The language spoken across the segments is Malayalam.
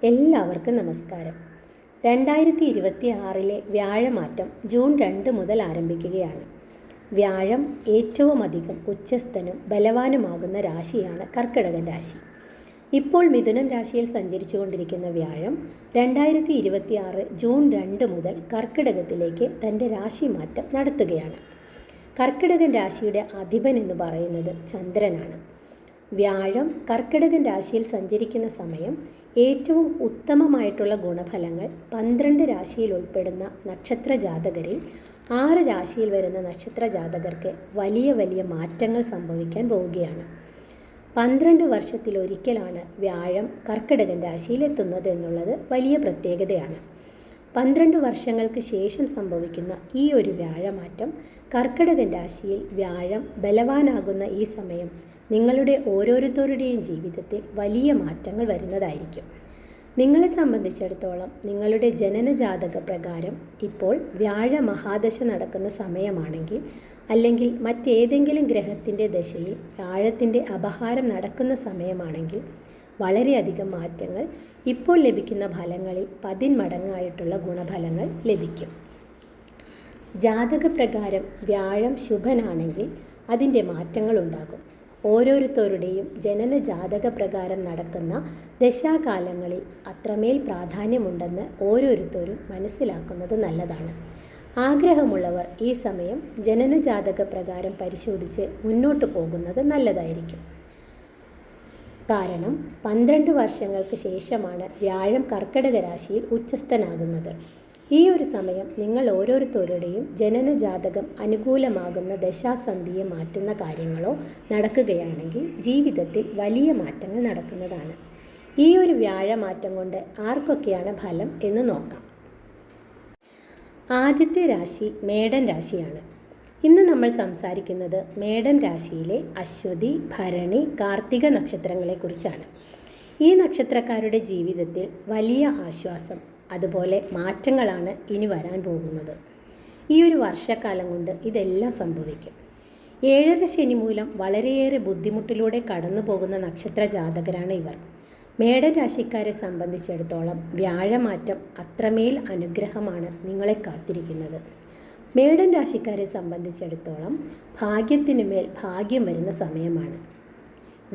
എല്ലാവർക്കും നമസ്കാരം. 2026 വ്യാഴമാറ്റം ജൂൺ 2 മുതൽ ആരംഭിക്കുകയാണ്. വ്യാഴം ഏറ്റവും അധികം ഉച്ചസ്ഥനും ബലവാനുമാകുന്ന രാശിയാണ് കർക്കിടകൻ രാശി. ഇപ്പോൾ മിഥുനം രാശിയിൽ സഞ്ചരിച്ചുകൊണ്ടിരിക്കുന്ന വ്യാഴം 2026 ജൂൺ 2 മുതൽ കർക്കിടകത്തിലേക്ക് തൻ്റെ രാശിമാറ്റം നടത്തുകയാണ്. കർക്കിടകൻ രാശിയുടെ അധിപൻ എന്ന് പറയുന്നത് ചന്ദ്രനാണ്. വ്യാഴം കർക്കിടകൻ രാശിയിൽ സഞ്ചരിക്കുന്ന സമയം ഏറ്റവും ഉത്തമമായിട്ടുള്ള ഗുണഫലങ്ങൾ 12 രാശിയിൽ ഉൾപ്പെടുന്ന നക്ഷത്ര ജാതകരിൽ 6 രാശിയിൽ വരുന്ന നക്ഷത്ര ജാതകർക്ക് വലിയ വലിയ മാറ്റങ്ങൾ സംഭവിക്കാൻ പോവുകയാണ്. 12 വർഷത്തിലൊരിക്കലാണ് വ്യാഴം കർക്കിടകൻ രാശിയിൽ എത്തുന്നത് എന്നുള്ളത് വലിയ പ്രത്യേകതയാണ്. 12 വർഷങ്ങൾക്ക് ശേഷം സംഭവിക്കുന്ന ഈ ഒരു വ്യാഴമാറ്റം കർക്കിടകൻ രാശിയിൽ വ്യാഴം ബലവാനാകുന്ന ഈ സമയം നിങ്ങളുടെ ഓരോരുത്തരുടെയും ജീവിതത്തിൽ വലിയ മാറ്റങ്ങൾ വരുന്നതായിരിക്കും. നിങ്ങളെ സംബന്ധിച്ചിടത്തോളം നിങ്ങളുടെ ജനനജാതക പ്രകാരം ഇപ്പോൾ വ്യാഴ മഹാദശ നടക്കുന്ന സമയമാണെങ്കിൽ, അല്ലെങ്കിൽ മറ്റേതെങ്കിലും ഗ്രഹത്തിൻ്റെ ദശയിൽ വ്യാഴത്തിൻ്റെ അപഹാരം നടക്കുന്ന സമയമാണെങ്കിൽ വളരെയധികം മാറ്റങ്ങൾ ഇപ്പോൾ ലഭിക്കുന്ന ഫലങ്ങളിൽ 10 മടങ്ങായിട്ടുള്ള ഗുണഫലങ്ങൾ ലഭിക്കും. ജാതകപ്രകാരം വ്യാഴം ശുഭനാണെങ്കിൽ അതിൻ്റെ മാറ്റങ്ങളുണ്ടാകും. ഓരോരുത്തരുടെയും ജനന ജാതക പ്രകാരം നടക്കുന്ന ദശാകാലങ്ങളിൽ അത്രമേൽ പ്രാധാന്യമുണ്ടെന്ന് ഓരോരുത്തരും മനസ്സിലാക്കുന്നത് നല്ലതാണ്. ആഗ്രഹമുള്ളവർ ഈ സമയം ജനന ജാതക പ്രകാരം പരിശോധിച്ച് മുന്നോട്ട് പോകുന്നത് നല്ലതായിരിക്കും. കാരണം 12 വർഷങ്ങൾക്ക് ശേഷമാണ് വ്യാഴം കർക്കിടക രാശിയിൽ ഉച്ചസ്ഥനാകുന്നത്. ഈ ഒരു സമയം നിങ്ങൾ ഓരോരുത്തരുടെയും ജനന ജാതകം അനുകൂലമാകുന്ന ദശാസന്ധിയെ മാറ്റുന്ന കാര്യങ്ങളോ നടക്കുകയാണെങ്കിൽ ജീവിതത്തിൽ വലിയ മാറ്റങ്ങൾ നടക്കുന്നതാണ്. ഈ ഒരു വ്യാഴമാറ്റം കൊണ്ട് ആർക്കൊക്കെയാണ് ഫലം എന്ന് നോക്കാം. ആദ്യത്തെ രാശി മേടൻ രാശിയാണ്. ഇന്ന് നമ്മൾ സംസാരിക്കുന്നത് മേടൻ രാശിയിലെ അശ്വതി, ഭരണി, കാർത്തിക നക്ഷത്രങ്ങളെക്കുറിച്ചാണ്. ഈ നക്ഷത്രക്കാരുടെ ജീവിതത്തിൽ വലിയ ആശ്വാസം, അതുപോലെ മാറ്റങ്ങളാണ് ഇനി വരാൻ പോകുന്നത്. ഈ ഒരു വർഷക്കാലം കൊണ്ട് ഇതെല്ലാം സംഭവിക്കും. 7.5 ശനി മൂലം വളരെയേറെ ബുദ്ധിമുട്ടിലൂടെ കടന്നു പോകുന്ന നക്ഷത്ര ജാതകരാണ് ഇവർ. മേടൻ രാശിക്കാരെ സംബന്ധിച്ചിടത്തോളം വ്യാഴമാറ്റം അത്രമേൽ അനുഗ്രഹമാണ് നിങ്ങളെ കാത്തിരിക്കുന്നത്. മേടൻ രാശിക്കാരെ സംബന്ധിച്ചിടത്തോളം ഭാഗ്യത്തിനുമേൽ ഭാഗ്യം വരുന്ന സമയമാണ്.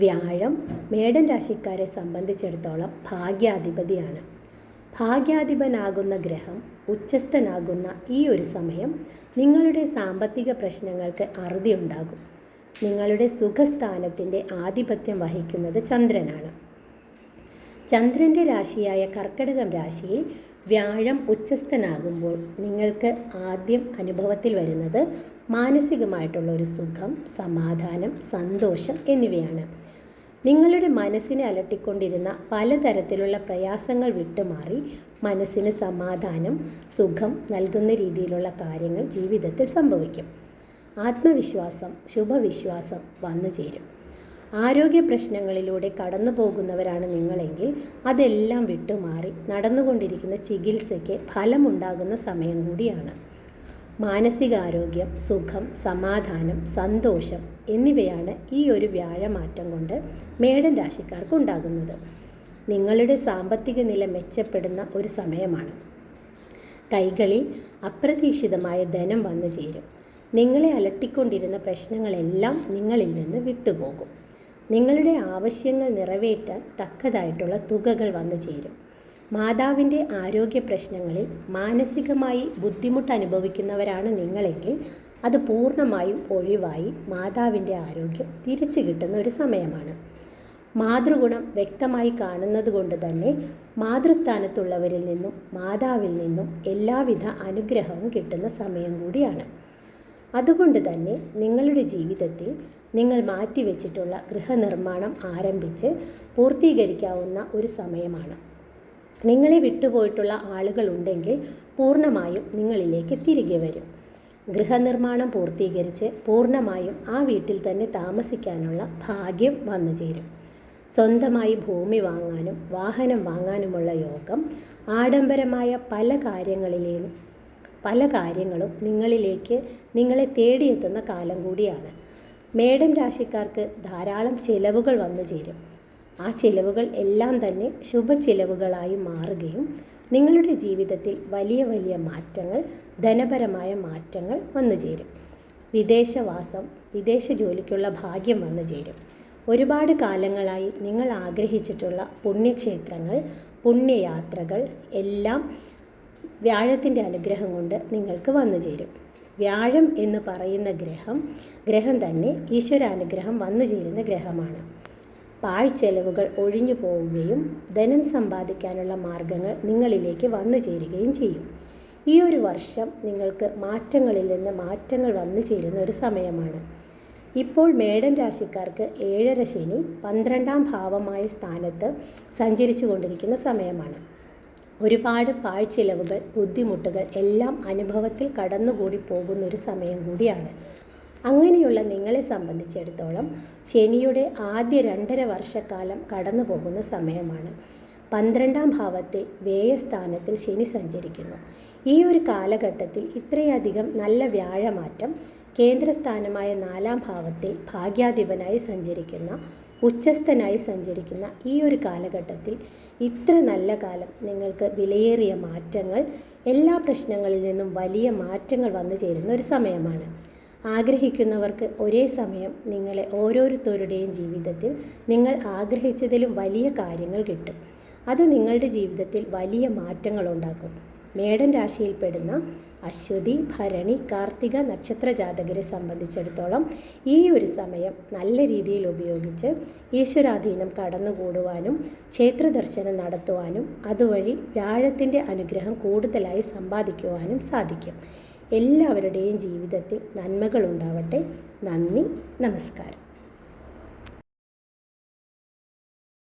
വ്യാഴം മേടൻ രാശിക്കാരെ സംബന്ധിച്ചിടത്തോളം ഭാഗ്യാധിപതിയാണ്. ഭാഗ്യാധിപനാകുന്ന ഗ്രഹം ഉച്ചസ്ഥനാകുന്ന ഈ ഒരു സമയം നിങ്ങളുടെ സാമ്പത്തിക പ്രശ്നങ്ങൾക്ക് അറുതി ഉണ്ടാകും. നിങ്ങളുടെ സുഖസ്ഥാനത്തിൻ്റെ ആധിപത്യം വഹിക്കുന്നത് ചന്ദ്രനാണ്. ചന്ദ്രൻ്റെ രാശിയായ കർക്കിടകം രാശിയിൽ വ്യാഴം ഉച്ചസ്ഥനാകുമ്പോൾ നിങ്ങൾക്ക് ആദ്യം അനുഭവത്തിൽ വരുന്നത് മാനസികമായിട്ടുള്ള ഒരു സുഖം, സമാധാനം, സന്തോഷം എന്നിവയാണ്. നിങ്ങളുടെ മനസ്സിനെ അലട്ടിക്കൊണ്ടിരുന്ന പലതരത്തിലുള്ള പ്രയാസങ്ങൾ വിട്ടുമാറി മനസ്സിന് സമാധാനം, സുഖം നൽകുന്ന രീതിയിലുള്ള കാര്യങ്ങൾ ജീവിതത്തിൽ സംഭവിക്കും. ആത്മവിശ്വാസം, ശുഭവിശ്വാസം വന്നു ചേരും. ആരോഗ്യ പ്രശ്നങ്ങളിലൂടെ കടന്നു പോകുന്നവരാണ് നിങ്ങളെങ്കിൽ അതെല്ലാം വിട്ടുമാറി നടന്നുകൊണ്ടിരിക്കുന്ന ചികിത്സയ്ക്ക് ഫലമുണ്ടാകുന്ന സമയം കൂടിയാണ്. മാനസികാരോഗ്യം, സുഖം, സമാധാനം, സന്തോഷം എന്നിവയാണ് ഈ ഒരു വ്യാഴമാറ്റം കൊണ്ട് മേടൻ രാശിക്കാർക്ക് ഉണ്ടാകുന്നത്. നിങ്ങളുടെ സാമ്പത്തിക നില മെച്ചപ്പെടുന്ന ഒരു സമയമാണ്. കൈകളിൽ അപ്രതീക്ഷിതമായ ധനം വന്നു ചേരും. നിങ്ങളെ അലട്ടിക്കൊണ്ടിരുന്ന പ്രശ്നങ്ങളെല്ലാം നിങ്ങളിൽ നിന്ന് വിട്ടുപോകും. നിങ്ങളുടെ ആവശ്യങ്ങൾ നിറവേറ്റാൻ തക്കതായിട്ടുള്ള തുകകൾ വന്നു ചേരും. മാതാവിൻ്റെ ആരോഗ്യ പ്രശ്നങ്ങളിൽ മാനസികമായി ബുദ്ധിമുട്ട് അനുഭവിക്കുന്നവരാണ് നിങ്ങളെങ്കിൽ അത് പൂർണ്ണമായും ഒഴിവായി മാതാവിൻ്റെ ആരോഗ്യം തിരിച്ചു കിട്ടുന്ന ഒരു സമയമാണ്. മാതൃഗുണം വ്യക്തമായി കാണുന്നത് കൊണ്ട് തന്നെ മാതൃസ്ഥാനത്തുള്ളവരിൽ നിന്നും മാതാവിൽ നിന്നും എല്ലാവിധ അനുഗ്രഹവും കിട്ടുന്ന സമയം കൂടിയാണ്. അതുകൊണ്ട് തന്നെ നിങ്ങളുടെ ജീവിതത്തിൽ നിങ്ങൾ മാറ്റിവെച്ചിട്ടുള്ള ഗൃഹനിർമ്മാണം ആരംഭിച്ച് പൂർത്തീകരിക്കാവുന്ന ഒരു സമയമാണ്. നിങ്ങളെ വിട്ടുപോയിട്ടുള്ള ആളുകളുണ്ടെങ്കിൽ പൂർണ്ണമായും നിങ്ങളിലേക്ക് തിരികെ വരും. ഗൃഹനിർമ്മാണം പൂർത്തീകരിച്ച് പൂർണ്ണമായും ആ വീട്ടിൽ തന്നെ താമസിക്കാനുള്ള ഭാഗ്യം വന്നു ചേരും. സ്വന്തമായി ഭൂമി വാങ്ങാനും വാഹനം വാങ്ങാനുമുള്ള യോഗം, ആഡംബരമായ പല കാര്യങ്ങളും നിങ്ങളെ തേടിയെത്തുന്ന കാലം കൂടിയാണ്. മേടൻ രാശിക്കാർക്ക് ധാരാളം ചിലവുകൾ വന്നു ചേരും. ആ ചിലവുകൾ എല്ലാം തന്നെ ശുഭചിലവുകളായി മാറുകയും നിങ്ങളുടെ ജീവിതത്തിൽ വലിയ വലിയ മാറ്റങ്ങൾ, ധനപരമായ മാറ്റങ്ങൾ വന്നു ചേരും. വിദേശവാസം, വിദേശ ജോലിക്കുള്ള ഭാഗ്യം വന്നു ചേരും. ഒരുപാട് കാലങ്ങളായി നിങ്ങൾ ആഗ്രഹിച്ചിട്ടുള്ള പുണ്യക്ഷേത്രങ്ങൾ, പുണ്യയാത്രകൾ എല്ലാം വ്യാഴത്തിൻ്റെ അനുഗ്രഹം കൊണ്ട് നിങ്ങൾക്ക് വന്നു ചേരും. വ്യാഴം എന്ന് പറയുന്ന ഗ്രഹം തന്നെ ഈശ്വരാനുഗ്രഹം വന്നു ചേരുന്ന ഗ്രഹമാണ്. പാഴ്ചെലവുകൾ ഒഴിഞ്ഞു പോവുകയും ധനം സമ്പാദിക്കാനുള്ള മാർഗങ്ങൾ നിങ്ങളിലേക്ക് വന്നു ചേരുകയും ചെയ്യും. ഈ ഒരു വർഷം നിങ്ങൾക്ക് മാറ്റങ്ങളിൽ നിന്ന് മാറ്റങ്ങൾ വന്നു ചേരുന്ന ഒരു സമയമാണ്. ഇപ്പോൾ മേടൻ രാശിക്കാർക്ക് 7.5 ശനി 12ാം ഭാവമായ സ്ഥാനത്ത് സഞ്ചരിച്ചു കൊണ്ടിരിക്കുന്ന സമയമാണ്. ഒരുപാട് പാഴ്ചിലവുകൾ, ബുദ്ധിമുട്ടുകൾ എല്ലാം അനുഭവത്തിൽ കടന്നുകൂടി പോകുന്നൊരു സമയം കൂടിയാണ്. അങ്ങനെയുള്ള നിങ്ങളെ സംബന്ധിച്ചിടത്തോളം ശനിയുടെ ആദ്യ 2.5 വർഷക്കാലം കടന്നു പോകുന്ന സമയമാണ്. 12ാം ഭാവത്തിൽ വ്യയസ്ഥാനത്തിൽ ശനി സഞ്ചരിക്കുന്നു. ഈ ഒരു കാലഘട്ടത്തിൽ ഇത്രയധികം നല്ല വ്യാഴമാറ്റം കേന്ദ്രസ്ഥാനമായ 4ാം ഭാവത്തിൽ ഭാഗ്യാധിപനായി സഞ്ചരിക്കുന്ന, ഉച്ചസ്ഥനായി സഞ്ചരിക്കുന്ന ഈ ഒരു കാലഘട്ടത്തിൽ ഇത്ര നല്ല കാലം നിങ്ങൾക്ക് വിലയേറിയ മാറ്റങ്ങൾ, എല്ലാ പ്രശ്നങ്ങളിൽ നിന്നും വലിയ മാറ്റങ്ങൾ വന്നു ചേരുന്ന ഒരു സമയമാണ്. ആഗ്രഹിക്കുന്നവർക്ക് ഒരേ സമയം നിങ്ങളെ ഓരോരുത്തരുടെയും ജീവിതത്തിൽ നിങ്ങൾ ആഗ്രഹിച്ചതിലും വലിയ കാര്യങ്ങൾ കിട്ടും. അത് നിങ്ങളുടെ ജീവിതത്തിൽ വലിയ മാറ്റങ്ങൾ ഉണ്ടാക്കും. മേടൻ രാശിയിൽപ്പെടുന്ന അശ്വതി, ഭരണി, കാർത്തിക നക്ഷത്ര ജാതകരെ സംബന്ധിച്ചിടത്തോളം ഈ ഒരു സമയം നല്ല രീതിയിൽ ഉപയോഗിച്ച് ഈശ്വരാധീനം കടന്നുകൂടുവാനും ക്ഷേത്ര ദർശനം നടത്തുവാനും അതുവഴി വ്യാഴത്തിൻ്റെ അനുഗ്രഹം കൂടുതലായി സമ്പാദിക്കുവാനും സാധിക്കും. എല്ലാവരുടെയും ജീവിതത്തിൽ നന്മകൾ ഉണ്ടാവട്ടെ. നന്ദി, നമസ്കാരം.